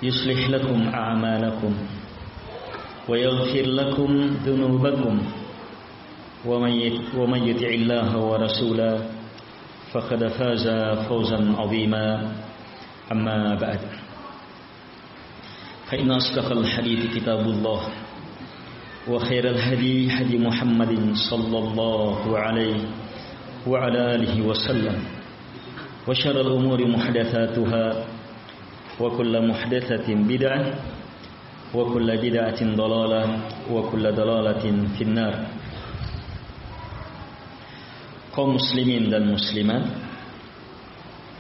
يصلح لكم أعمالكم ويغفر لكم ذنوبكم ومن يطع الله ورسوله فقد فاز فوزا عظيما أما بعد فإن أصدق الحديث كتاب الله وخير الهدي هدي محمد صلى الله عليه وعلى آله وسلم وشر الأمور محدثاتها وكل محدثة بدعة وكل بدعة ضلالة وكل ضلالة في النار. Kaum muslimin dan muslimat,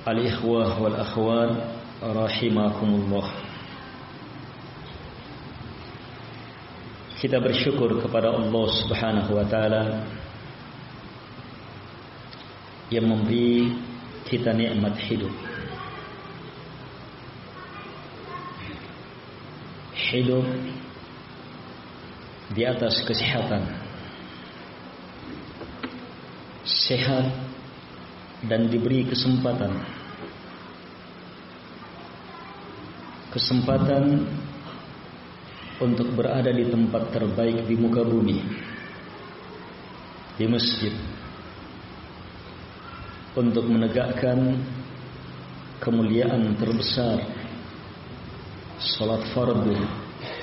al-ikhwah wal akhwat rahimakumullah. Kita bersyukur kepada Allah Subhanahu wa taala yang memberi kita nikmat hidup. Hidup di atas kesehatan, sehat dan diberi kesempatan untuk berada di tempat terbaik di muka bumi, di masjid, untuk menegakkan kemuliaan terbesar, salat fardu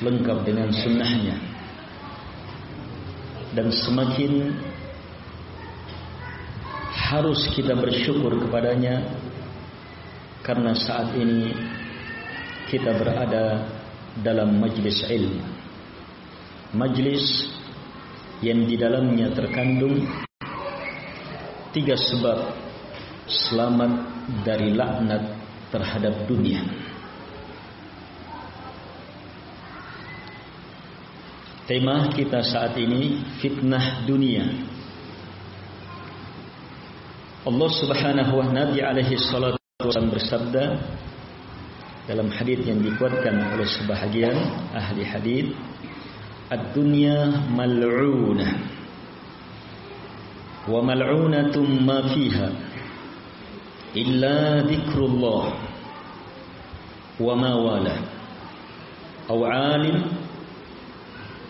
lengkap dengan sunnahnya. Dan semakin harus kita bersyukur kepadanya, karena saat ini kita berada dalam majlis ilmu, majlis yang di dalamnya terkandung 3 sebab selamat dari laknat terhadap dunia. Tema kita saat ini fitnah dunia. Allah Subhanahu wa ta'ala alaihi salatu wasallam bersabda dalam hadis yang dikuatkan oleh sebahagian ahli hadis, ad-dunya mal'unah wa mal'unatum ma fiha illa dzikrullah wa ma wala aw 'alim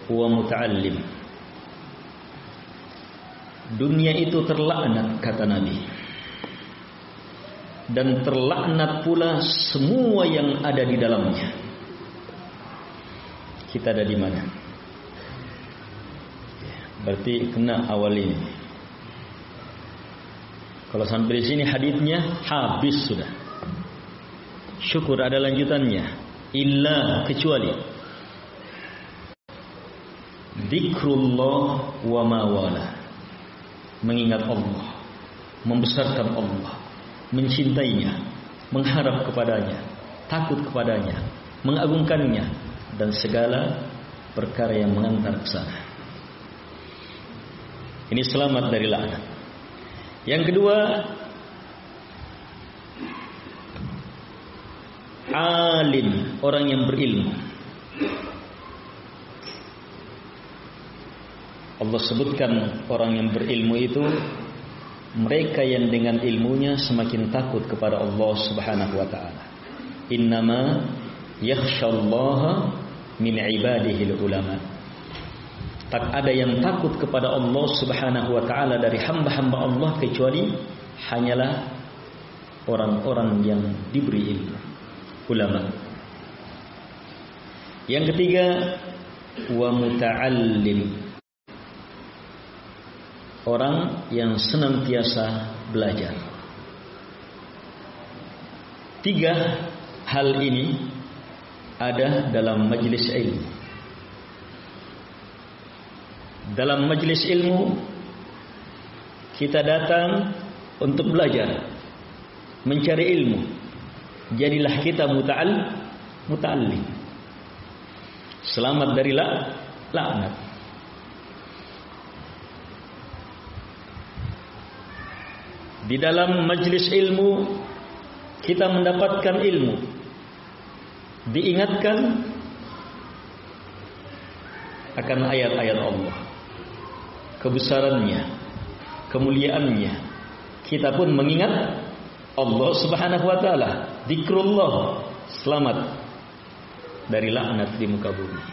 wa muta'allim. Dunia itu terlaknat, kata Nabi, dan terlaknat pula semua yang ada di dalamnya. Kita ada di mana? Berarti kena awal ini. Kalau sampai di sini hadisnya habis sudah. Syukur ada lanjutannya. Illa, kecuali dzikrullah wa ma wala, mengingat Allah, membesarkan Allah, mencintainya, mengharap kepadanya, takut kepadanya, mengagungkannya, dan segala perkara yang mengantar ke sana. Ini selamat dari laknat. Yang kedua, alim, orang yang berilmu. Allah sebutkan orang yang berilmu itu mereka yang dengan ilmunya semakin takut kepada Allah Subhanahu wa ta'ala. Innama yakhshallaha min ibadihi ulama. Tak ada yang takut kepada Allah Subhanahu wa ta'ala dari hamba-hamba Allah kecuali hanyalah orang-orang yang diberi ilmu, ulama. Yang ketiga, wa muta'allim, orang yang senantiasa belajar. 3 hal ini ada dalam majlis ilmu. Dalam majlis ilmu kita datang untuk belajar, mencari ilmu. Jadilah kita muta'allim. Selamat dari laknat. Di dalam majlis ilmu kita mendapatkan ilmu, diingatkan akan ayat-ayat Allah, kebesarannya, kemuliaannya. Kita pun mengingat Allah Subhanahu wa taala, zikrullah, selamat dari laknat di muka bumi.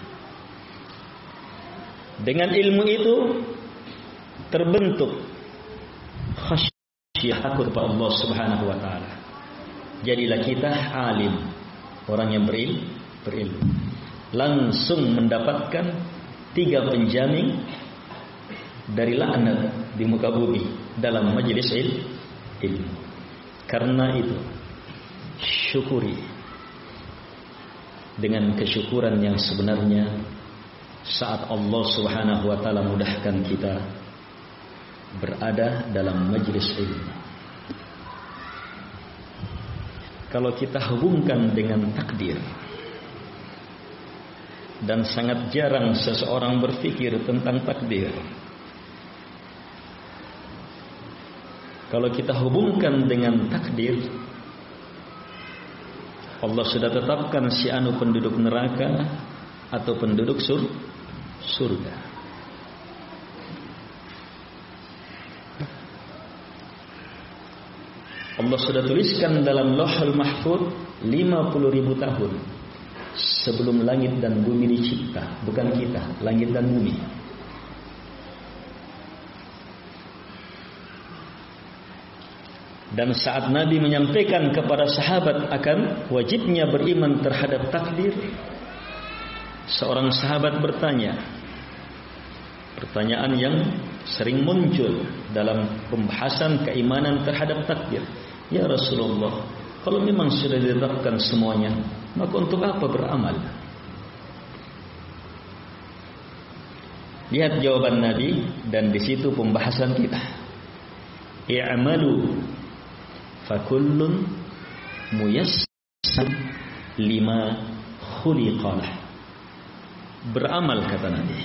Dengan ilmu itu terbentuk khasyah, takut kepada Allah Subhanahu wa taala. Jadilah kita alim, orang yang berilmu. Langsung mendapatkan 3 penjamin dari laknat di muka bumi dalam majelis ilmu. Karena itu syukuri dengan kesyukuran yang sebenarnya saat Allah Subhanahu wa taala mudahkan kita berada dalam majelis ilmu. Kalau kita hubungkan dengan takdir, dan sangat jarang seseorang berpikir tentang takdir. Kalau kita hubungkan dengan takdir, Allah sudah tetapkan si anu penduduk neraka atau penduduk surga. Allah sudah tuliskan dalam Lauhul Mahfuz 50.000 tahun sebelum langit dan bumi dicipta. Bukan kita, langit dan bumi. Dan saat Nabi menyampaikan kepada sahabat akan wajibnya beriman terhadap takdir, seorang sahabat bertanya, pertanyaan yang sering muncul dalam pembahasan keimanan terhadap takdir. Ya Rasulullah, kalau memang sudah ditetapkan semuanya, maka untuk apa beramal? Lihat jawaban Nabi, dan di situ pembahasan kita. I'malu fakullun muyassar lima khuliqalah. Beramal, kata Nabi.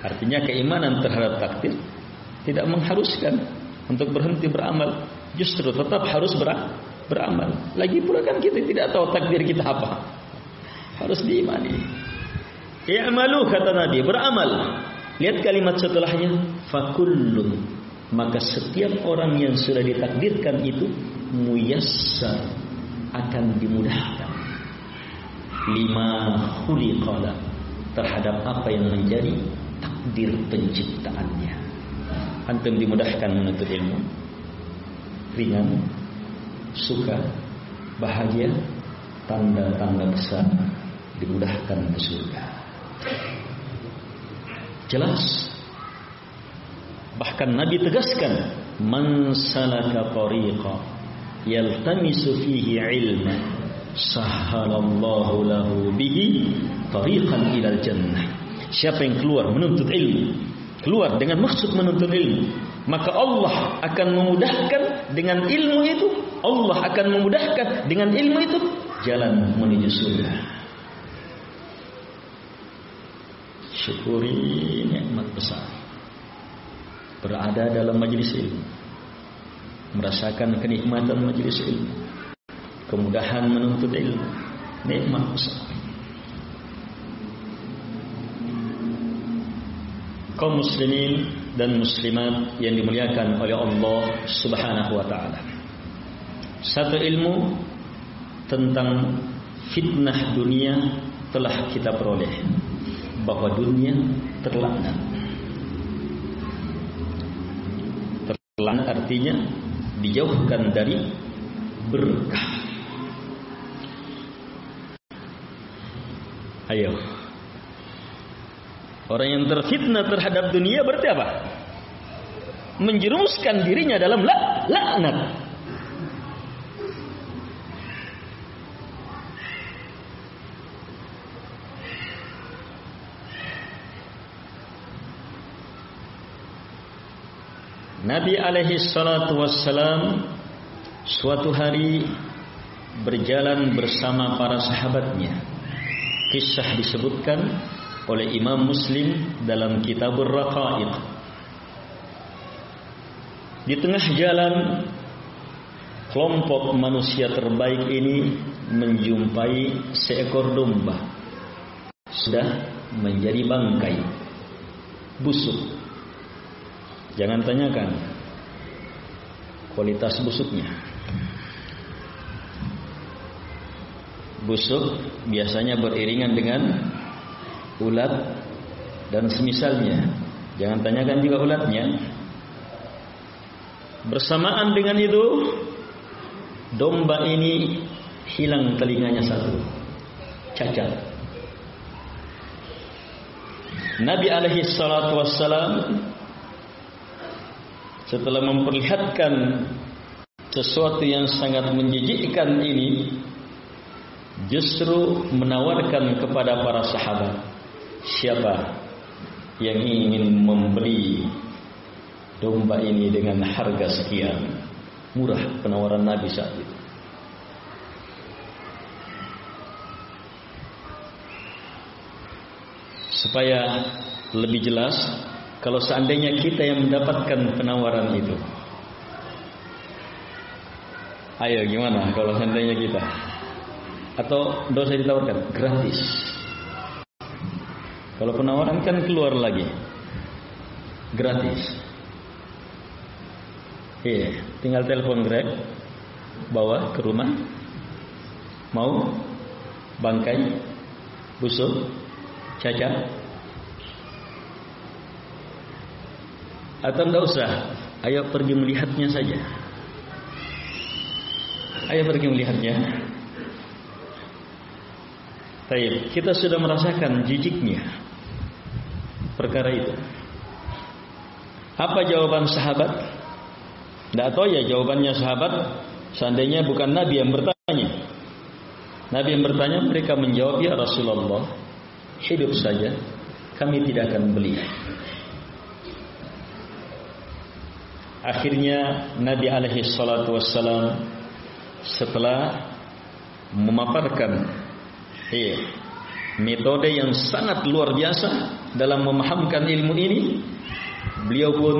Artinya keimanan terhadap takdir tidak mengharuskan untuk berhenti beramal, justru tetap harus beramal. Lagi pula kan kita tidak tahu takdir kita apa, harus diimani. I'malu, kata Nabi, beramal. Lihat kalimat setelahnya, fakullun, maka setiap orang yang sudah ditakdirkan itu muyassar, akan dimudahkan, lima khuliqala, terhadap apa yang menjadi takdir penciptaannya. Antum dimudahkan menuntut ilmu, ringan, suka, bahagia, tanda-tanda besar, dimudahkan ke surga. Jelas. Bahkan Nabi tegaskan, man salaka tariqa yaltamisu fihi ilma sahhalallahu lahu bihi tariqan ilal jannah. Siapa yang keluar menuntut ilmu, keluar dengan maksud menuntut ilmu, maka Allah akan memudahkan dengan ilmu itu, Allah akan memudahkan dengan ilmu itu jalan menuju surga. Syukuri nikmat besar berada dalam majelis ilmu, merasakan kenikmatan majelis ilmu, kemudahan menuntut ilmu, nikmat besar. Kaum muslimin dan muslimat yang dimuliakan oleh Allah Subhanahu wa taala. Satu ilmu tentang fitnah dunia telah kita peroleh, bahwa dunia terlaknat. Terlaknat artinya dijauhkan dari berkah. Ayo, orang yang terfitnah terhadap dunia berarti apa? Menjerumuskan dirinya dalam laknat. Nabi alaihi salatu wassalam suatu hari berjalan bersama para sahabatnya. Kisah disebutkan oleh Imam Muslim dalam Kitabur Raqaiq. Di tengah jalan, kelompok manusia terbaik ini menjumpai seekor domba sudah menjadi bangkai, busuk. Jangan tanyakan kualitas busuknya. busuk biasanya beriringan dengan ulat dan semisalnya. Jangan tanyakan juga ulatnya. Bersamaan dengan itu, domba ini hilang telinganya satu, cacat. Nabi alaihi salatu wassalam setelah memperlihatkan sesuatu yang sangat menjijikkan ini, justru menawarkan kepada para sahabat, siapa yang ingin membeli domba ini dengan harga sekian. Murah penawaran Nabi saat itu. Supaya lebih jelas, kalau seandainya kita yang mendapatkan penawaran itu, ayo gimana kalau seandainya kita? Atau dosa ditawarkan gratis? Kalau penawaran kan keluar lagi gratis. Iya, tinggal telepon Grab, bawa ke rumah. Mau bangkai, busuk, cacat, atau tidak usah, ayo pergi melihatnya saja. Ayo pergi melihatnya. Baik, kita sudah merasakan jijiknya perkara itu. Apa jawaban sahabat? Tidak tahu ya jawabannya sahabat. Seandainya bukan Nabi yang bertanya. Nabi yang bertanya, mereka menjawab, ya Rasulullah, hidup saja, kami tidak akan beli. Akhirnya Nabi alaihi salatu wassalam setelah memaparkan metode yang sangat luar biasa dalam memahamkan ilmu ini, beliau pun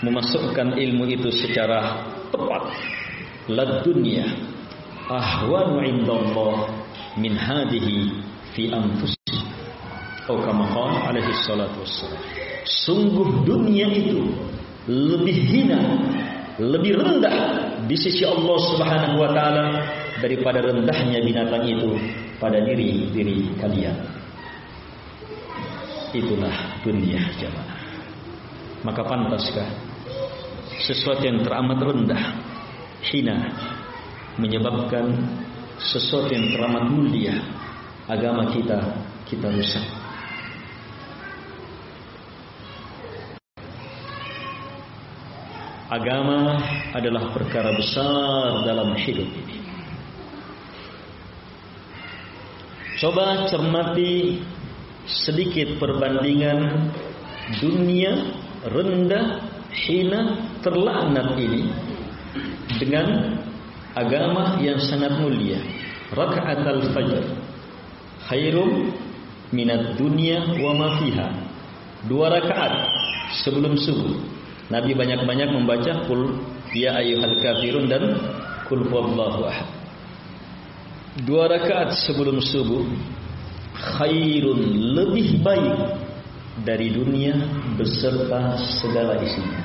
memasukkan ilmu itu secara tepat. Lad dunya ahwanu indallah min hadihi fi anfusikum. Atau kama qala alaihi salatu wassalam. Sungguh dunia itu lebih hina, lebih rendah di sisi Allah Subhanahu wa taala daripada rendahnya binatang itu pada diri kalian. Itulah dunia jemaah. Maka pantaskah sesuatu yang teramat rendah, hina, menyebabkan sesuatu yang teramat mulia, agama kita rusak. Agama adalah perkara besar dalam hidup ini. Coba cermati sedikit perbandingan dunia rendah, hina, terlaknat ini dengan agama yang sangat mulia. Rakaat al-fajr khairum minad dunya wa ma fiha. 2 rakaat sebelum subuh. Nabi banyak-banyak membaca qul ya ayyuhal kafirun dan qul huwallahu ahad. 2 rakaat sebelum subuh khairun, lebih baik dari dunia beserta segala isinya.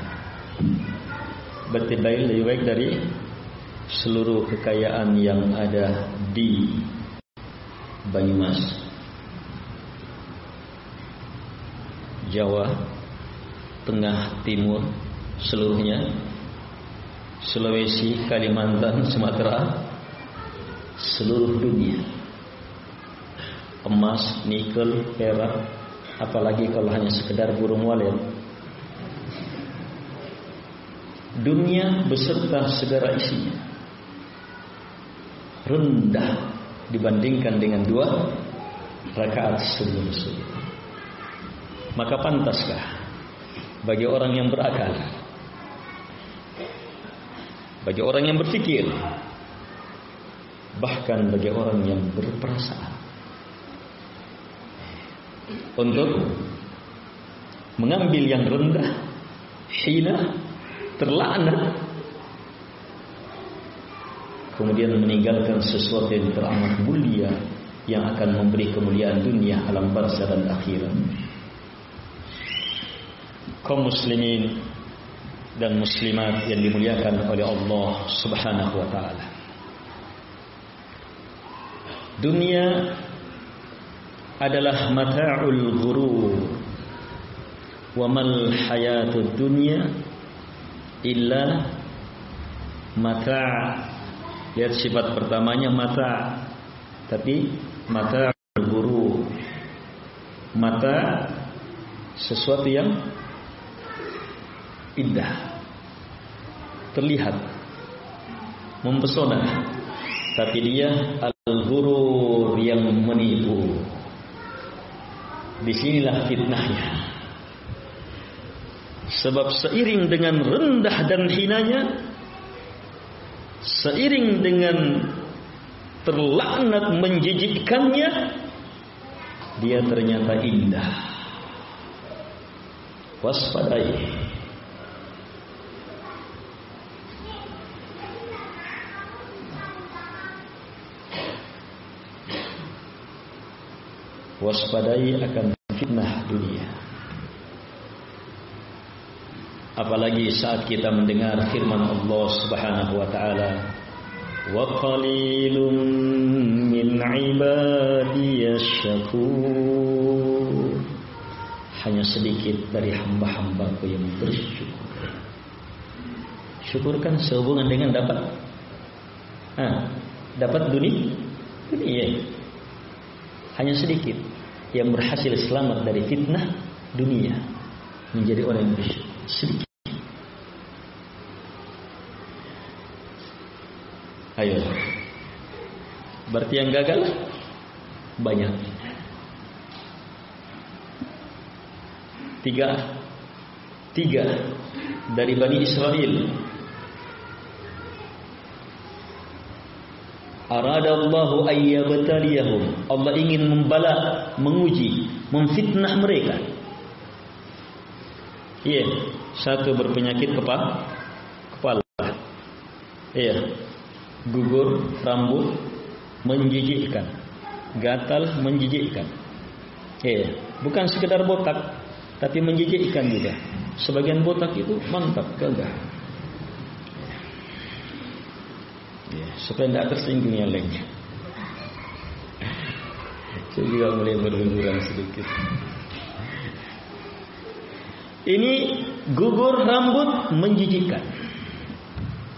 Berarti lebih baik dari seluruh kekayaan yang ada di Banyumas, Jawa, Tengah, Timur, seluruhnya, Sulawesi, Kalimantan, Sumatera, seluruh dunia. Emas, nikel, perak, apalagi kalau hanya sekedar burung walet. Dunia beserta segala isinya rendah dibandingkan dengan 2 rakaat sebelum subuh. Maka pantaskah bagi orang yang berakal, bagi orang yang berfikir, bahkan bagi orang yang berperasaan, untuk mengambil yang rendah, hina, terlaknat, kemudian meninggalkan sesuatu yang teramat mulia yang akan memberi kemuliaan dunia, alam barzah dan akhirat. Kaum muslimin dan muslimat yang dimuliakan oleh Allah Subhanahu wa taala. Dunia adalah mata'ul ghurur. Wa mal hayatud dunya illa mata'. Lihat sifat pertamanya mata', tapi mata'ul ghurur. Mata sesuatu yang indah, terlihat, mempesona, tapi dia al-ghurur, yang menipu. Disinilah fitnahnya. Sebab seiring dengan rendah dan hinanya, seiring dengan terlaknat menjijikkannya, dia ternyata indah. Waspadai. Waspadai akan fitnah dunia. Apalagi saat kita mendengar firman Allah Subhanahu wa taala, wa qalilun min ibadiyas syakur. Hanya sedikit dari hamba-hambaku yang bersyukur. Syukur kan sehubungan dengan dapat dunia. Hanya sedikit yang berhasil selamat dari fitnah dunia, menjadi orang yang bersyukur. Sedikit. Ayo. Berarti yang gagal banyak. Tiga dari Bani Israel. Aradallahu ayyabtaliyahum. Allah ingin membala, menguji, memfitnah mereka. Iya, satu berpenyakit kepala. Iya, gugur rambut, menjijikkan, gatal, menjijikkan. Iya, bukan sekedar botak, tapi menjijikkan juga. Sebagian botak itu mantap, gagah. Ya, supaya tidak tersinggung yang lainnya. Saya juga mulai berhiburan sedikit. Ini gugur rambut, menjijikkan.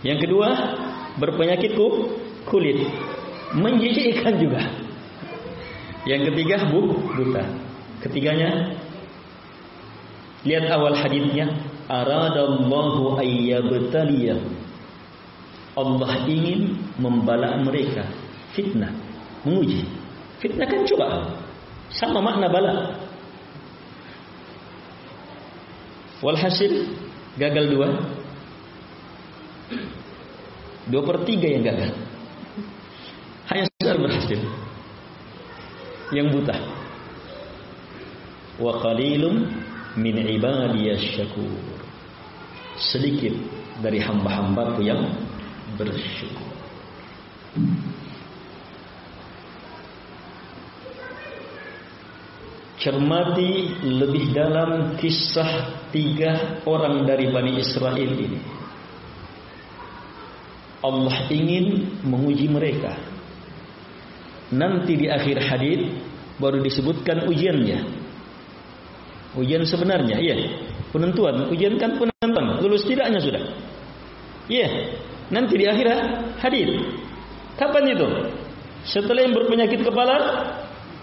Yang kedua, berpenyakit kulit, menjijikkan juga. Yang ketiga, buta. Ketiganya, lihat awal hadisnya, aradallahu ayyabtaliyahum. Allah ingin membala mereka, fitnah, menguji. Fitnah kan cobaan, sama makna bala. Walhasil gagal 2/3 yang gagal. Hanya sekali berhasil. Yang buta. Wa qalilum min ibadiyas syakur. Sedikit dari hamba-hambaku yang bersyukur. Cermati lebih dalam kisah 3 orang dari Bani Israel ini. Allah ingin menguji mereka. Nanti di akhir hadis baru disebutkan ujiannya. Ujian sebenarnya, iya. Penentuan, ujian kan penentuan. Lulus tidaknya sudah. Iya. Nanti di akhir hadis. Kapan itu? Setelah yang berpenyakit kepala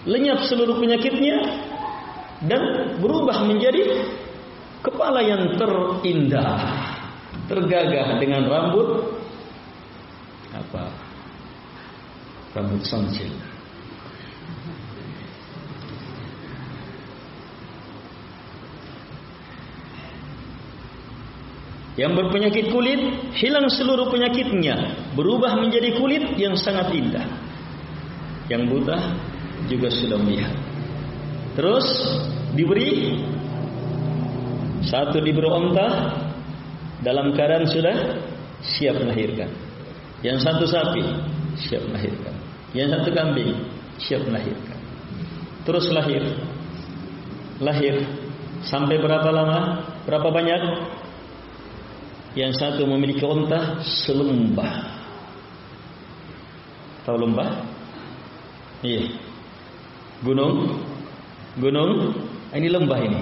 lenyap seluruh penyakitnya dan berubah menjadi kepala yang terindah, tergagah dengan rambut rambut samsil. Yang berpenyakit kulit hilang seluruh penyakitnya, berubah menjadi kulit yang sangat indah. Yang buta juga sudah melihat. Terus diberi onta dalam keadaan sudah siap melahirkan. Yang satu sapi siap melahirkan. Yang satu kambing siap melahirkan. Terus lahir sampai berapa lama? Berapa banyak? Yang satu memiliki onta selembah. Tahu lembah? Iya. Gunung. Ini lembah ini.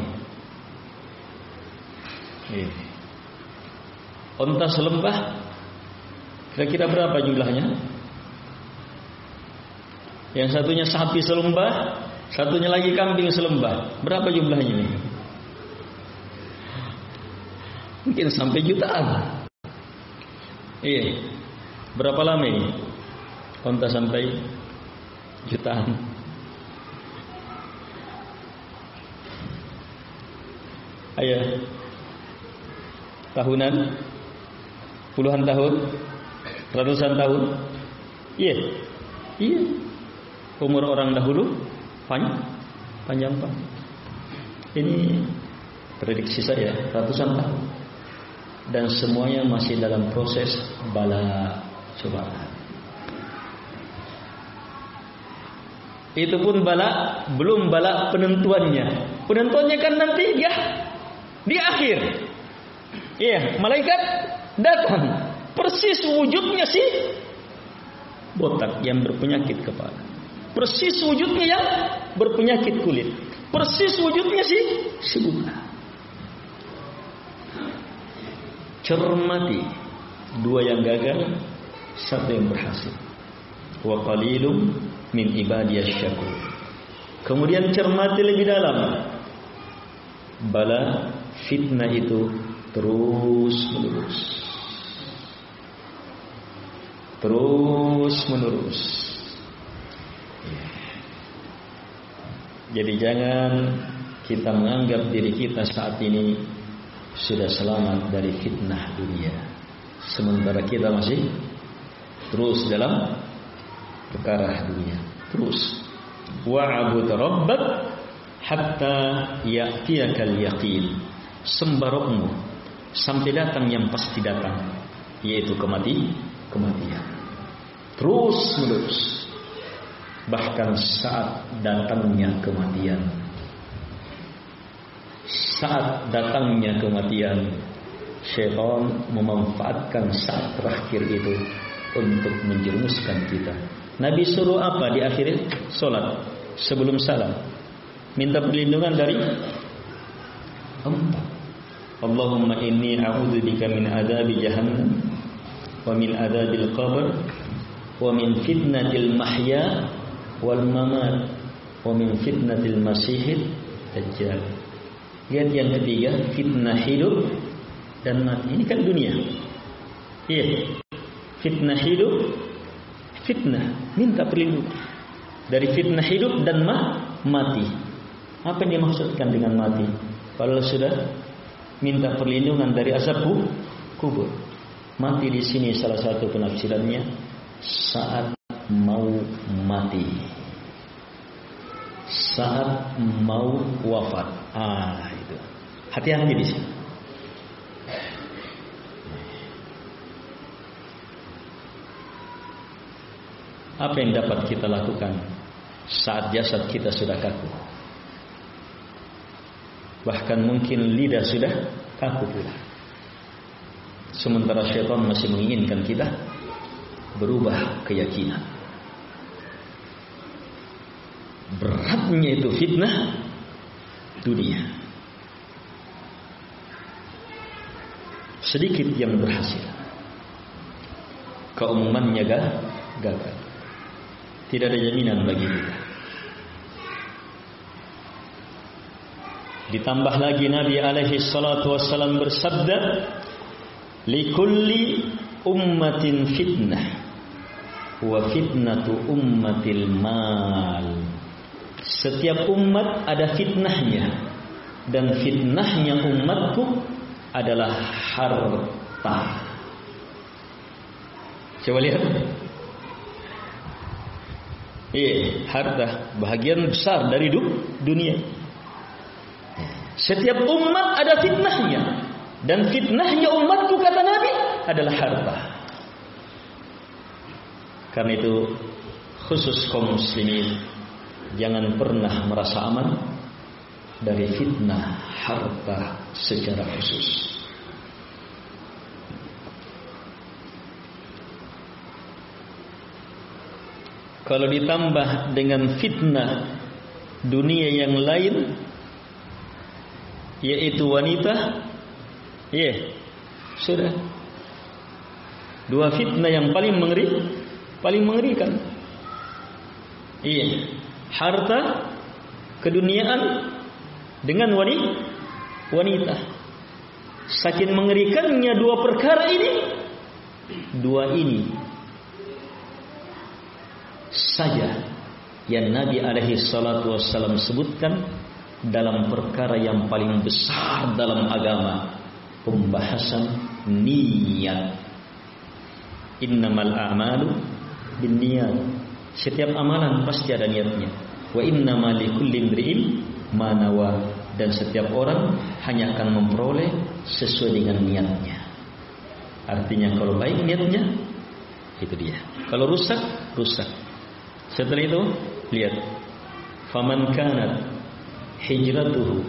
Iya. Onta selembah. Kira-kira berapa jumlahnya? Yang satunya sapi selembah, satunya lagi kambing selembah. Berapa jumlahnya ini? Mungkin sampai jutaan. Iya. Berapa lama ini? Onta sampai jutaan. Ayo. Tahunan? Puluhan tahun? Ratusan tahun? Iya. Iya. Umur orang dahulu panjang Pak. Ini prediksi saya ratusan tahun. Dan semuanya masih dalam proses bala cobaan. Itu pun bala, belum bala penentuannya. Penentuannya kan nanti ya di akhir. Iya, malaikat datang. Persis wujudnya sih botak yang berpenyakit kepala. Persis wujudnya yang berpenyakit kulit. Persis wujudnya si buta. Cermati, dua yang gagal, satu yang berhasil. Wa qalilum min ibadiyasy syakur. Kemudian cermati lebih dalam. Bala fitnah itu terus menerus. Jadi jangan kita menganggap diri kita saat ini sudah selamat dari fitnah dunia, sementara kita masih terus dalam perkara dunia. Terus wa'bud rabbak hatta ya'tiyakal yaqin. Sembah Rabbmu sampai datang yang pasti datang, yaitu kematian. Terus menerus. Bahkan saat datangnya kematian, syaitan memanfaatkan saat terakhir itu untuk menjerumuskan kita. Nabi suruh apa di akhir solat sebelum salam? Minta perlindungan dari empat. Allahumma inni a'udzubika min adzabi jahannam wa min adzabil qabr wa min fitnatil mahya wal mamat wa min fitnatil masihid dajjal. Lihat yang ketiga, fitnah hidup dan mati. Ini kan dunia. Iya. Fitnah hidup, fitnah, minta perlindungan dari fitnah hidup dan mati. Apa yang dimaksudkan dengan mati? Kalau sudah minta perlindungan dari azab kubur. Mati di sini salah satu penafsirannya saat mau mati, saat mau wafat. Itu. Hati-hati di sini. Apa yang dapat kita lakukan saat jasad kita sudah kaku? Bahkan mungkin lidah sudah kaku pula. Sementara syaitan masih menginginkan kita berubah keyakinan. Beratnya itu fitnah dunia. Sedikit yang berhasil, keumumannya gagal. Tidak ada jaminan bagi kita. Ditambah lagi Nabi alaihi salatu wassalam bersabda, likulli ummatin fitnah wa fitnatu ummatil mal. Setiap umat ada fitnahnya, dan fitnahnya umatku adalah harta. Coba lihat. Harta bahagian besar dari dunia. Setiap umat ada fitnahnya, dan fitnahnya umatku kata Nabi adalah harta. Karena itu khusus kaum muslimin jangan pernah merasa aman dari fitnah harta secara khusus. kalau ditambah dengan fitnah dunia yang lain, yaitu wanita, sudah. Dua fitnah yang paling mengerikan. Harta, keduniaan dengan wanita. Saking mengerikannya dua perkara ini, dua ini saja yang Nabi alaihi salatu wassalam sebutkan dalam perkara yang paling besar dalam agama, pembahasan niat. Innamal a'malu binniyat. Setiap amalan pasti ada niatnya. Wa innamal likulli imri'in ma nawa. Dan setiap orang hanya akan memperoleh sesuai dengan niatnya. Artinya kalau baik niatnya, itu dia. Kalau rusak. Setelah itu lihat, faman kanat hijratuhu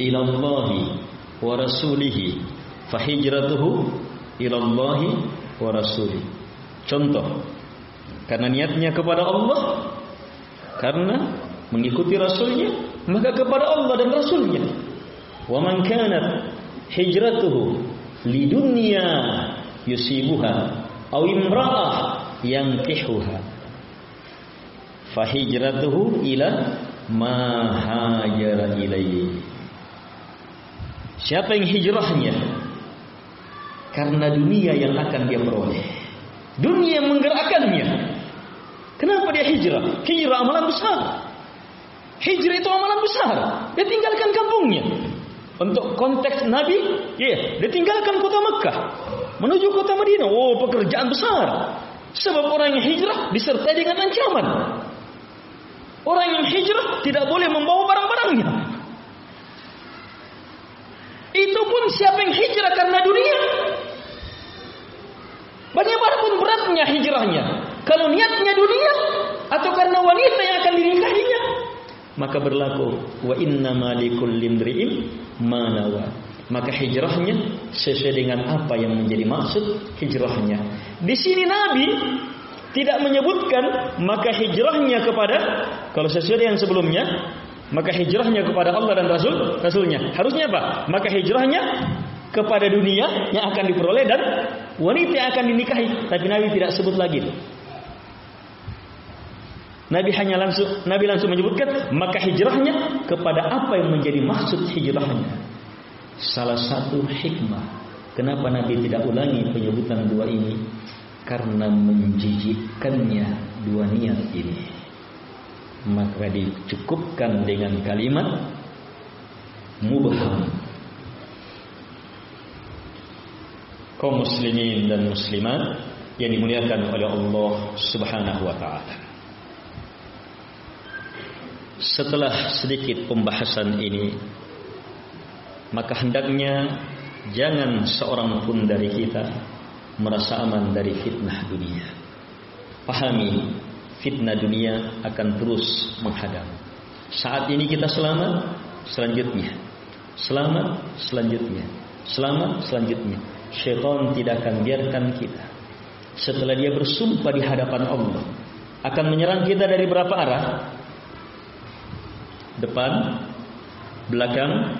ila Allahi wa rasulihi fa hijratuhu ila Allahi wa rasulihi. Contoh, karena niatnya kepada Allah, karena mengikuti Rasulnya, maka kepada Allah dan Rasulnya. Wa man kanat hijratuhu lidunya yusibuha aw imra'ah yankihuha fa hijratuhu ila ma hajara ilaihi. Siapa yang hijrahnya karena dunia yang akan dia peroleh, dunia yang menggerakkannya, kenapa dia hijrah? Hijrah amalan besar. Hijrah itu amalan besar. Dia tinggalkan kampungnya. Untuk konteks Nabi, dia tinggalkan kota Mekah menuju kota Madinah. Oh, pekerjaan besar. Sebab orang yang hijrah disertai dengan ancaman. Orang yang hijrah tidak boleh membawa barang-barangnya. Itu pun siapa yang hijrah karena dunia, bagaimanapun beratnya hijrahnya, kalau niatnya dunia atau karena wanita yang akan dinikahinya, maka berlaku wa innamal likulli imri'in ma nawa. Maka hijrahnya sesuai dengan apa yang menjadi maksud hijrahnya. Di sini Nabi tidak menyebutkan maka hijrahnya kepada, kalau sesuai dengan sebelumnya, maka hijrahnya kepada Allah dan Rasulnya. Harusnya apa? Maka hijrahnya kepada dunia yang akan diperoleh dan wanita yang akan dinikahi. Tapi Nabi tidak sebut lagi. Nabi langsung menyebutkan maka hijrahnya kepada apa yang menjadi maksud hijrahnya. Salah satu hikmah kenapa Nabi tidak ulangi penyebutan dua ini, karena menjijikkannya dua niat ini. Maka dicukupkan dengan kalimat mubham. Kaum muslimin dan muslimat yang dimuliakan oleh Allah Subhanahu wa taala. Setelah sedikit pembahasan ini, maka hendaknya jangan seorang pun dari kita merasa aman dari fitnah dunia. Pahami, fitnah dunia akan terus menghadang. Saat ini kita selamat, selanjutnya syaitan tidak akan biarkan kita. Setelah dia bersumpah di hadapan Allah akan menyerang kita dari berapa arah? Depan, belakang,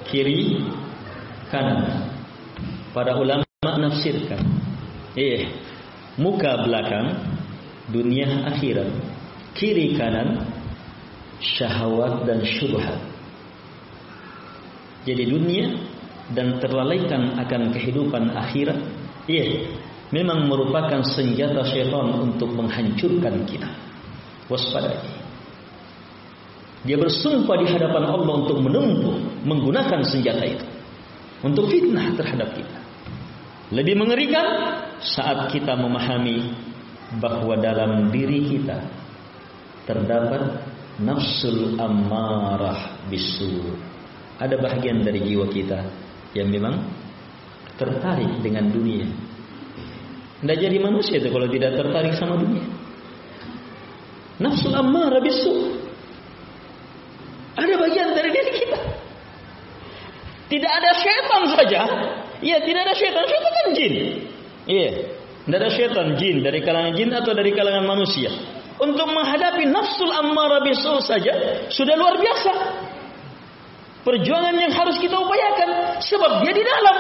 kiri, kanan. Para ulama menafsirkan, muka belakang dunia akhirat, kiri kanan syahwat dan syubhat. Jadi dunia dan terlalaikan akan kehidupan akhirat, memang merupakan senjata syaitan untuk menghancurkan kita. Waspadai. Dia bersumpah di hadapan Allah untuk menempuh, menggunakan senjata itu untuk fitnah terhadap kita. Lebih mengerikan saat kita memahami bahwa dalam diri kita terdapat nafsul ammarah bisu. Ada bahagian dari jiwa kita yang memang tertarik dengan dunia. Tidak jadi manusia itu kalau tidak tertarik sama dunia. Nafsul ammarah bisu. Ada bagian dari diri kita. Tidak ada syaitan saja. Tidak ada syaitan. Syaitan kan jin. Tidak ada syaitan jin dari kalangan jin atau dari kalangan manusia. untuk menghadapi nafsul ammara bisu saja sudah luar biasa. Perjuangan yang harus kita upayakan, sebab dia di dalam.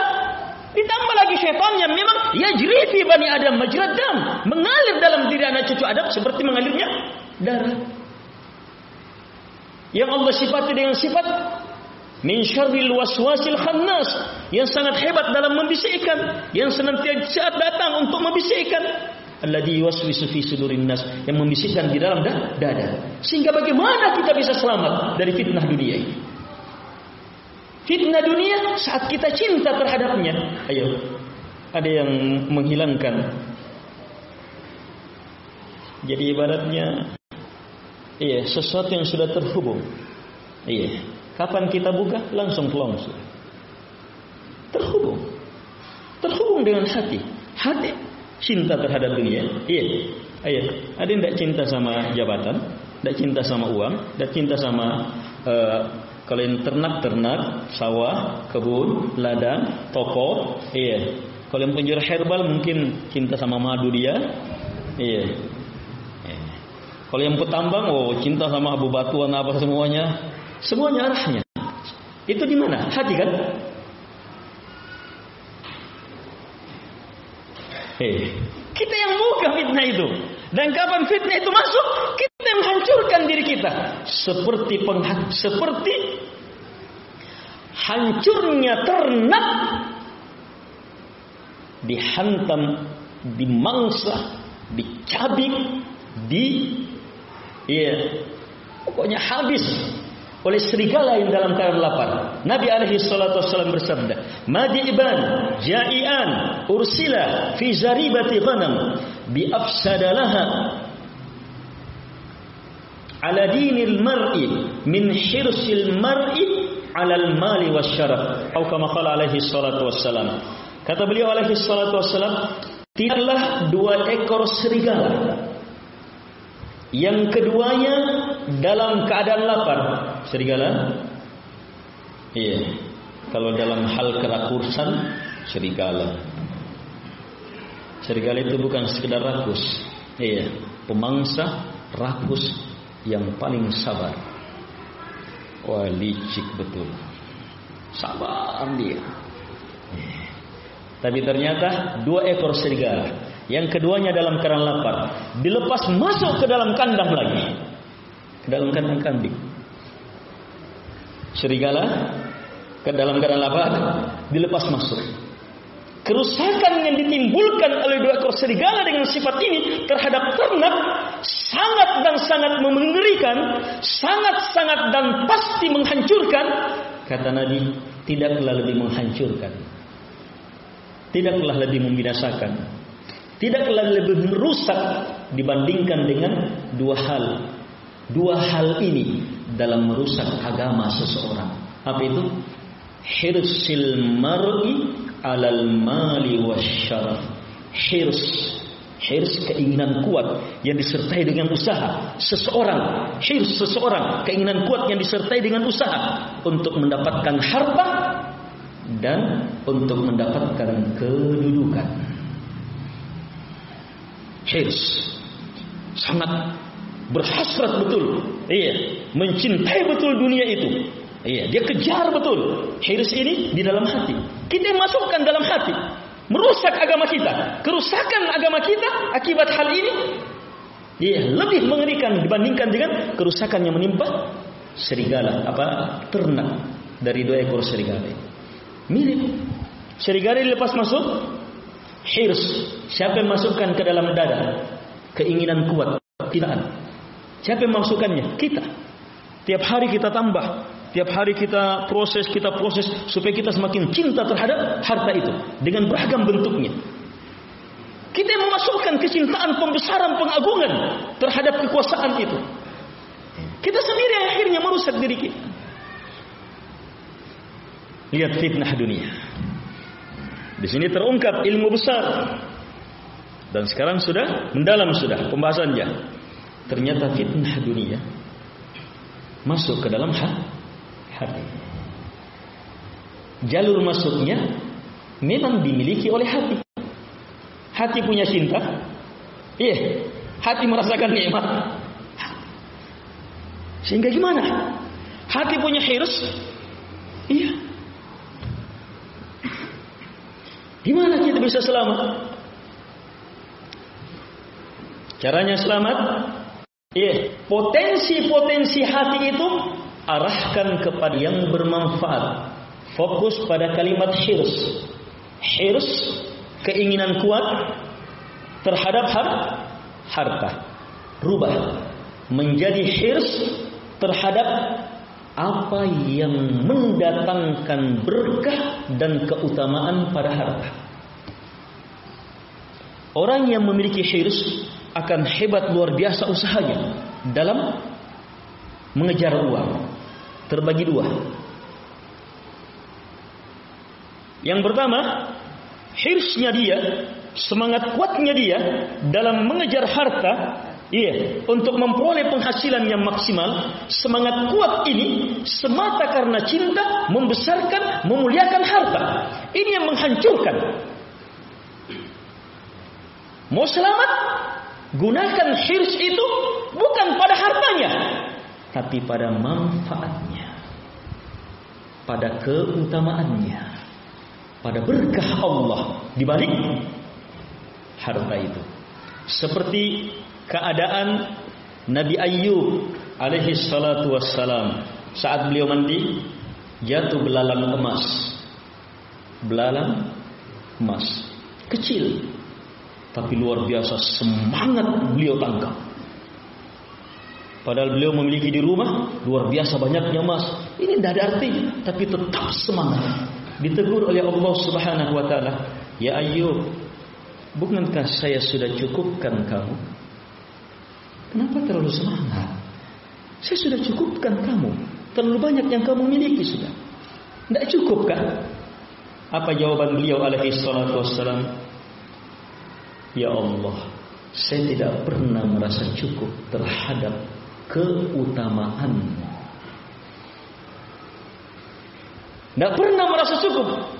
Ditambah lagi syaitannya memang yajri fi bani Adam majrad dam, mengalir dalam diri anak cucu Adam seperti mengalirnya darah. Yang Allah sifati dengan sifat min syarril waswasil khannas, yang sangat hebat dalam membisikkan, yang senantiasa datang untuk membisikkan. Alladzi yuwaswisu fi sudurin nas, yang membisikkan di dalam dada. Sehingga bagaimana kita bisa selamat dari fitnah dunia ini? Fitnah dunia saat kita cinta terhadapnya. Ayo, ada yang menghilangkan. Jadi ibaratnya, sesuatu yang sudah terhubung. Kapan kita buka, langsung plong. Terhubung dengan hati. Hati cinta terhadap dunia. Ayo, ada yang tidak cinta sama jabatan, tidak cinta sama uang, tidak cinta sama kalau yang ternak, sawah, kebun, ladang, toko. Kalau yang penjual herbal mungkin cinta sama madu dia. Kalau yang petambang, cinta sama abu batuan apa semuanya. Semuanya arahnya. Itu di mana? Hati kan? Kita yang buka fitnah itu. Dan kapan fitnah itu masuk, kita yang menghancurkan diri kita. Seperti hancurnya ternak dihantam, dimangsa, dicabik, pokoknya habis oleh serigala yang dalam keadaan lapar. Nabi alaihi salatu wassalam bersabda, "Madi'ban ja'ian ursila fi zaribati ghanam bi afsadalaha ala dinil mar'i min hirsil mar'i ala al-mali wasyaraf." Atau kama qala alaihi salatu wassalam. Kata beliau alaihi salatu wassalam, tidaklah 2 ekor serigala yang keduanya dalam keadaan lapar. Serigala, kalau dalam hal kerakusan, serigala itu bukan sekedar rakus. Pemangsa rakus yang paling sabar. Wah, licik betul, sabar dia. Tapi ternyata 2 ekor serigala, yang keduanya dalam keadaan lapar, dilepas masuk ke dalam kandang lagi, ke dalam kandang kambing. Serigala ke dalam keadaan lapar, dilepas masuk. Kerusakan yang ditimbulkan oleh 2 ekor serigala dengan sifat ini terhadap ternak sangat dan sangat mengerikan, sangat-sangat dan pasti menghancurkan. Kata Nabi, tidaklah lebih menghancurkan, tidaklah lebih membinasakan, tidaklah lebih merusak dibandingkan dengan 2 hal. 2 hal ini dalam merusak agama seseorang. Apa itu? Hirsil mar'i alal mali wasyaraf. Hirs keinginan kuat yang disertai dengan usaha seseorang. Seseorang keinginan kuat yang disertai dengan usaha untuk mendapatkan harta dan untuk mendapatkan kedudukan. Sangat berhasrat betul, mencintai betul dunia itu. Dia kejar betul. Hirs ini di dalam hati. Kita masukkan dalam hati, merusak agama kita. Kerusakan agama kita akibat hal ini lebih mengerikan dibandingkan dengan kerusakan yang menimpa serigala, ternak dari 2 ekor serigala. Mirip. Serigala dilepas masuk, hirs. Siapa yang masukkan ke dalam dada? Keinginan kuat, keinginan. Siapa yang masukkannya? Kita. Tiap hari kita tambah, tiap hari kita proses supaya kita semakin cinta terhadap harta itu dengan beragam bentuknya. Kita yang memasukkan kecintaan, pembesaran, pengagungan terhadap kekuasaan itu. Kita sendiri yang akhirnya merusak diri kita. Lihat fitnah dunia. Di sini terungkap ilmu besar. Dan sekarang sudah mendalam pembahasannya. Ternyata fitnah dunia masuk ke dalam hati. Jalur masuknya memang dimiliki oleh hati. Hati punya cinta. Hati merasakan nikmat. Sehingga gimana? Hati punya hirs? Iya. Gimana kita bisa selamat? Caranya selamat? Iya. Potensi-potensi hati itu arahkan kepada yang bermanfaat. Fokus pada kalimat hirs. Hirs, keinginan kuat terhadap harta. Rubah menjadi hirs terhadap apa yang mendatangkan berkah dan keutamaan pada harta. Orang yang memiliki hirs akan hebat luar biasa usahanya dalam mengejar uang. Terbagi dua. Yang pertama, hirsnya dia, semangat kuatnya dia dalam mengejar harta, iya, untuk memperoleh penghasilan yang maksimal. Semangat kuat ini semata karena cinta, membesarkan, memuliakan harta. Ini yang menghancurkan. Mau selamat, gunakan hirs itu bukan pada hartanya, tapi pada manfaatnya, pada keutamaannya, pada berkah Allah di balik harta itu. Seperti keadaan Nabi Ayyub alaihi salatu wassalam saat beliau mandi, jatuh belalang emas. Belalang emas kecil, tapi luar biasa semangat beliau tangkap. Padahal beliau memiliki di rumah luar biasa banyaknya emas. Ini tidak ada artinya, tapi tetap semangat. Ditegur oleh Allah Subhanahu wa taala, "Ya Ayyub, bukankah saya sudah cukupkan kamu? Kenapa terlalu semangat? Saya sudah cukupkan kamu. Terlalu banyak yang kamu miliki sudah. Tidak cukupkah?" Apa jawaban beliau alaihi salatu wassalam? "Ya Allah, saya tidak pernah merasa cukup terhadap keutamaanmu." Tidak pernah merasa cukup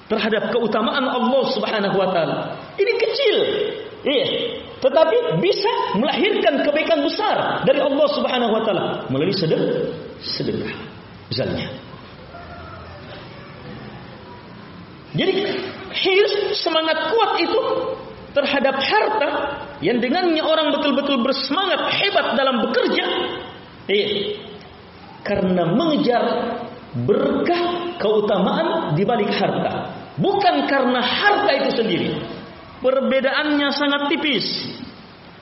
terhadap keutamaan Allah Subhanahu wa taala. Ini kecil, iya, tetapi bisa melahirkan kebaikan besar dari Allah Subhanahu wa taala melalui sedekah. Misalnya. Jadi hirs, semangat kuat itu terhadap harta yang dengannya orang betul-betul bersemangat hebat dalam bekerja, iya, karena mengejar berkah keutamaan di balik harta, bukan karena harta itu sendiri. Perbedaannya sangat tipis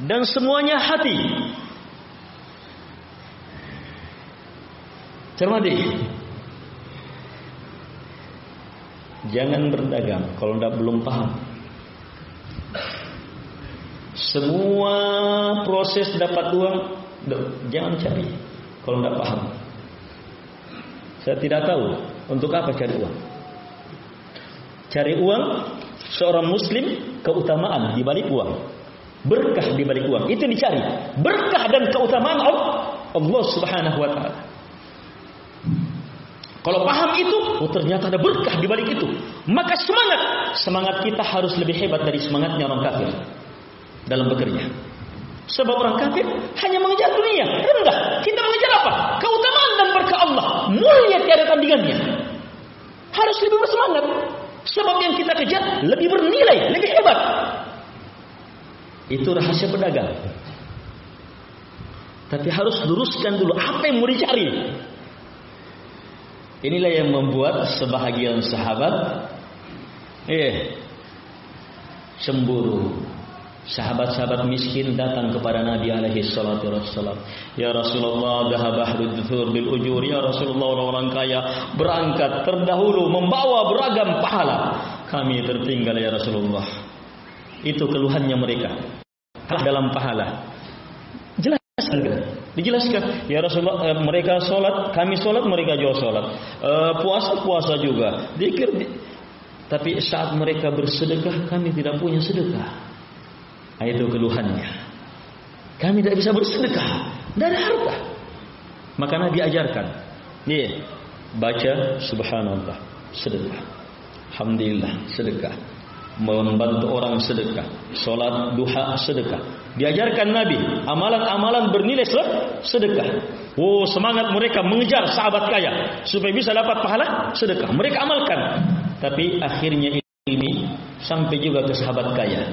dan semuanya hati. Cermati. Jangan berdagang kalau belum paham. Semua proses dapat uang jangan cari kalau tidak paham. Saya tidak tahu untuk apa cari uang. Cari uang, seorang muslim, keutamaan di balik uang, berkah di balik uang, itu dicari. Berkah dan keutamaan Allah Subhanahu wa taala. Kalau paham itu, ternyata ada berkah di balik itu, maka semangat kita harus lebih hebat dari semangatnya orang kafir dalam bekerja. Sebab orang kafir hanya mengejar dunia, rendah. Kita mengejar apa? Keutamaan dan berkah Allah, mulia tiada tandingannya. Harus lebih bersemangat. Sebab yang kita kejar lebih bernilai, lebih hebat. Itu rahasia pedagang. Tapi harus luruskan dulu apa yang mau dicari. Inilah yang membuat sebahagian sahabat cemburu. Sahabat-sahabat miskin datang kepada Nabi alaihi salatu wassalam. "Ya Rasulullah, dhahaba ahlud duthur bil ujur." Ya Rasulullah, orang-orang kaya berangkat terdahulu membawa beragam pahala. Kami tertinggal ya Rasulullah. Itu keluhannya mereka dalam pahala. Dijelaskan, ya Rasulullah, mereka sholat, kami sholat, mereka juga sholat. Puasa juga. Tapi saat mereka bersedekah, kami tidak punya sedekah. Itu keluhannya. Kami tidak bisa bersedekah, tidak ada harta. Maka Nabi ajarkan, baca subhanallah, sedekah. Alhamdulillah, sedekah. membantu orang sedekah, sholat duha sedekah. Diajarkan Nabi amalan-amalan bernilai sedekah. Oh, semangat mereka mengejar sahabat kaya supaya bisa dapat pahala sedekah. Mereka amalkan, tapi akhirnya ini sampai juga ke sahabat kaya.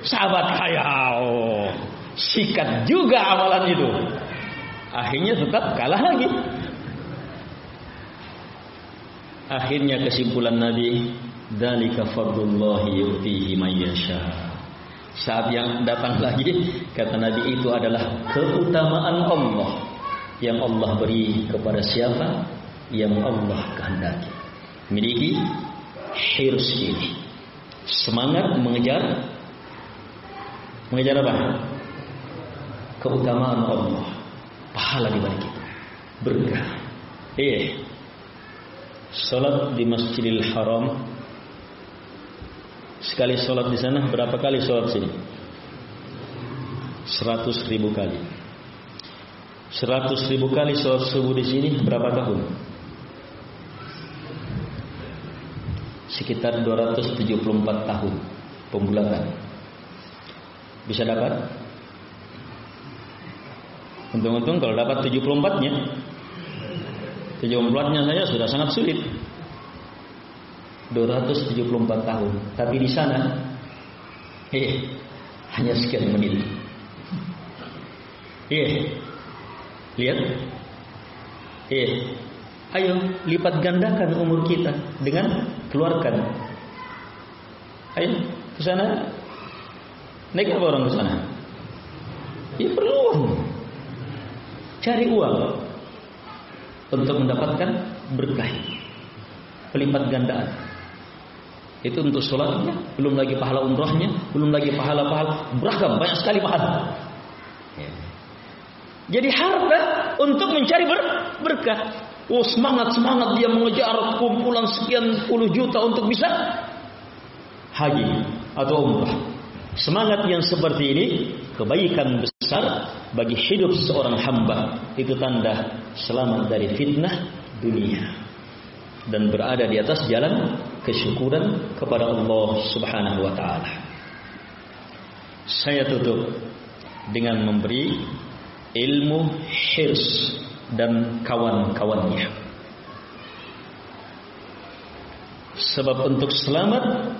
Sahabat kaya, oh, sikat juga amalan itu. Akhirnya tetap kalah lagi. Akhirnya kesimpulan Nabi, dzalika fadlullahi yu'tihi may yasha. Saat yang datang lagi, kata Nabi, itu adalah keutamaan Allah yang Allah beri kepada siapa yang Allah kehendaki. Miliki hirs ini, semangat mengejar apa? Keutamaan Allah, pahala di balik itu, berkah. Salat di Masjidil Haram, sekali salat di sana berapa kali salat sini? 100.000 kali. 100.000 kali salat subuh di sini berapa tahun? Sekitar 274 tahun pembulatan. Bisa dapat? Untung-untung kalau dapat 74-nya. 74-nya saja sudah sangat sulit. 274 tahun. Tapi di sana hanya sekian menit. Lihat. Ayo lipat gandakan umur kita dengan keluarkan. Ayo ke sana. Naik apa orang ke sana? Ya perlu uang. Cari uang untuk mendapatkan berkah, pelipat gandaan. Itu untuk sholatnya, belum lagi pahala umrahnya, belum lagi pahala-pahala beragam, banyak sekali pahala. Jadi harta untuk mencari berkah. Oh, semangat dia mengejar kumpulan sekian puluh juta untuk bisa haji atau umrah. Semangat yang seperti ini kebaikan besar bagi hidup seorang hamba. Itu tanda selamat dari fitnah dunia dan berada di atas jalan kesyukuran kepada Allah Subhanahu wa taala. Saya tutup dengan memberi ilmu hirs dan kawan-kawannya. Sebab untuk selamat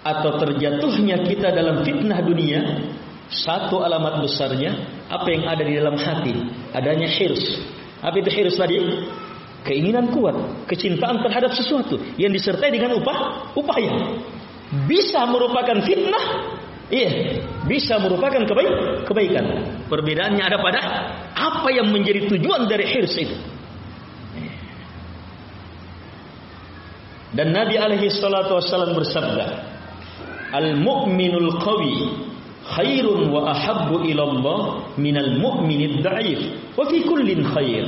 atau terjatuhnya kita dalam fitnah dunia, satu alamat besarnya apa yang ada di dalam hati, adanya hirs. Apa itu hirs tadi? Keinginan kuat, kecintaan terhadap sesuatu yang disertai dengan upaya. Bisa merupakan fitnah, bisa merupakan kebaikan. Perbedaannya ada pada apa yang menjadi tujuan dari hirs itu. Dan Nabi alaihi salatu wassalam bersabda, al-mu'minul qawi khairun wa ahabbu ila Allah minal mu'minid da'if wa fi kullin khair.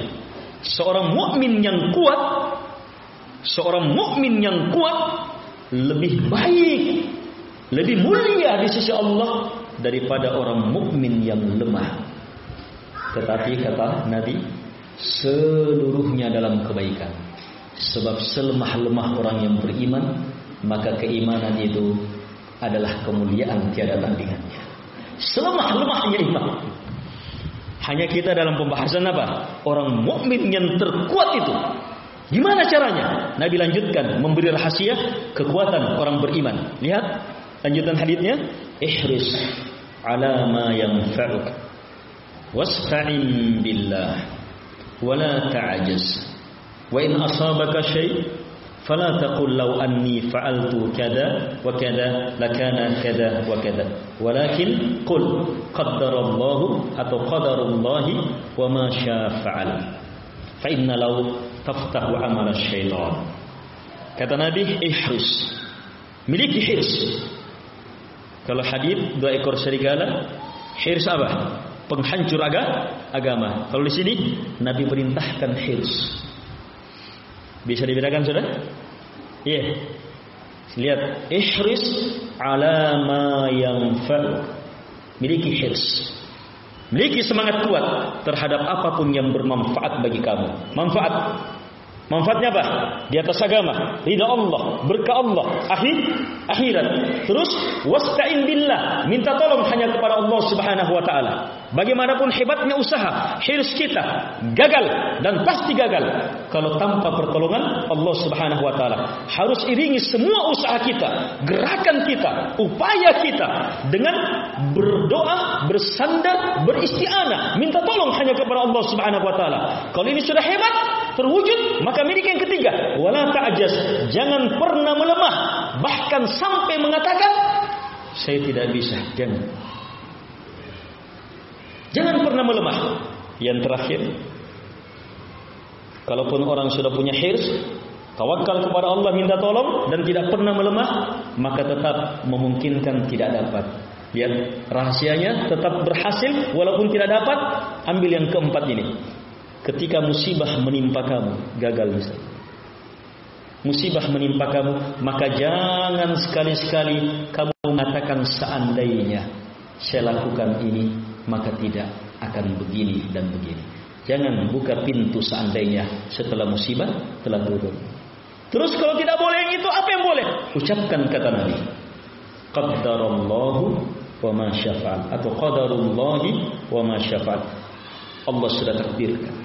Seorang mukmin yang kuat lebih baik, lebih mulia di sisi Allah daripada orang mukmin yang lemah. Tetapi kata Nabi, seluruhnya dalam kebaikan. Sebab selemah-lemah orang yang beriman, maka keimanan itu adalah kemuliaan tiada tandingannya. Selemah-lemahnya iman. Hanya kita dalam pembahasan apa? Orang mukmin yang terkuat itu. Gimana caranya? Nabi lanjutkan memberi rahasia kekuatan orang beriman. Lihat lanjutan hadisnya, ihris ala ma yanfa'uk wasta'in billah wa la ta'jaz wa in asabaka syai' fala taqul law anni fa'altu kada wa kada lakana kada wa kada walakin qul qaddarallahu atau qadarullahi wa ma syaa fa'al fa inna law taftahu amal syaitan. Kata Nabi, ihris, miliki hirs. Kalau hadis 2 ekor serigala, hirs apa? Penghancur agama. Kalau di sini Nabi perintahkan hirs. Bisa dibedakan sudah? Iya. Lihat, ihris ala ma yanfa'uk. Miliki hirs. Miliki semangat kuat terhadap apapun yang bermanfaat bagi kamu. Manfaat. Manfaatnya apa? Di atas agama, ridha Allah, berkah Allah, akhirat. Terus wasta'in billah, minta tolong hanya kepada Allah Subhanahu wa taala. Bagaimanapun hebatnya usaha, hirs kita gagal dan pasti gagal kalau tanpa pertolongan Allah Subhanahu wa taala. Harus iringi semua usaha kita, gerakan kita, upaya kita dengan berdoa, bersandar, beristi'anah, minta tolong hanya kepada Allah Subhanahu wa taala. Kalau ini sudah hebat, terwujud, maka milik yang ketiga, wala ta'jaz, jangan pernah melemah, bahkan sampai mengatakan saya tidak bisa. Jangan pernah melemah. Yang terakhir, kalaupun orang sudah punya hirs, tawakal kepada Allah, minta tolong dan tidak pernah melemah, maka tetap memungkinkan tidak dapat. Lihat rahasianya, tetap berhasil walaupun tidak dapat. Ambil yang keempat ini. Ketika musibah menimpa kamu, gagal misalnya. Musibah menimpa kamu, maka jangan sekali-sekali kamu mengatakan seandainya saya lakukan ini, maka tidak akan begini dan begini. Jangan buka pintu seandainya setelah musibah telah turun. Terus kalau tidak boleh yang itu, apa yang boleh? Ucapkan kata Nabi, Qaddarallahu wa ma syafa'al, atau Qadarullahi wa ma syafa'al. Allah sudah takdirkan,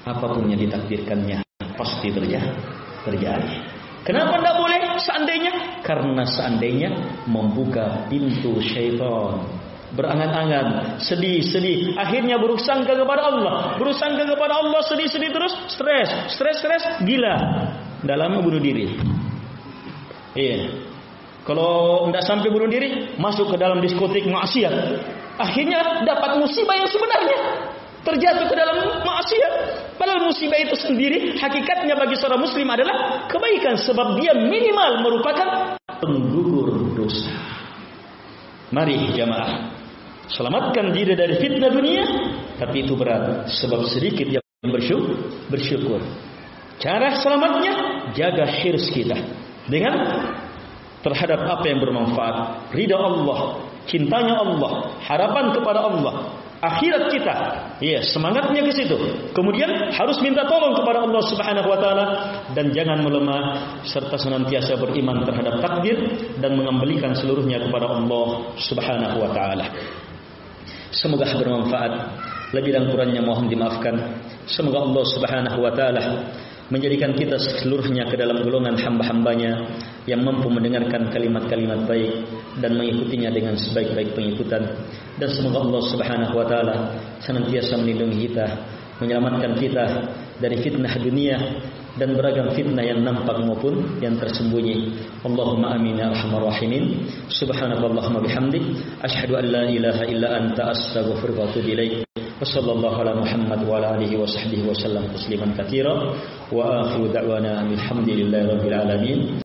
apapun yang ditakdirkannya pasti terjadi. Kenapa tidak boleh seandainya? Karena seandainya membuka pintu syaitan. Berangan-angan, sedih, akhirnya berusaha kepada Allah, sedih terus, stres, gila, dalamnya bunuh diri. Iya. Kalau tidak sampai bunuh diri, masuk ke dalam diskotik maksiat, akhirnya dapat musibah yang sebenarnya, terjatuh ke dalam maksiat. Padahal musibah itu sendiri hakikatnya bagi seorang muslim adalah kebaikan, sebab dia minimal merupakan penggugur dosa. Mari jamaah, selamatkan diri dari fitnah dunia, tapi itu berat, sebab sedikit yang bersyukur. Cara selamatnya, jaga hirs kita dengan terhadap apa yang bermanfaat, ridha Allah, cintanya Allah, harapan kepada Allah, akhirat kita, ya, semangatnya ke situ. Kemudian harus minta tolong kepada Allah Subhanahu wa taala dan jangan melemah, serta senantiasa beriman terhadap takdir dan mengembalikan seluruhnya kepada Allah Subhanahu wa taala. Semoga bermanfaat. Lebih dan kurangnya mohon dimaafkan. Semoga Allah Subhanahu wa taala menjadikan kita seluruhnya ke dalam golongan hamba-hambanya yang mampu mendengarkan kalimat-kalimat baik dan mengikutinya dengan sebaik-baik pengikutan. Dan semoga Allah Subhanahu wa taala senantiasa melindungi kita, menyelamatkan kita dari fitnah dunia dan beragam fitnah yang nampak maupun yang tersembunyi. Allahumma amin ya arhamar rahimin. Subhanakallahumma bihamdik, asyhadu an la ilaha illa anta, astaghfiruka wa atubu ilaik. Wassallallahu ala Muhammad wa ala alihi wa sahbihi wa sallam tasliman katsira. Wa akhiru da'wana alhamdulillahi rabbil alamin.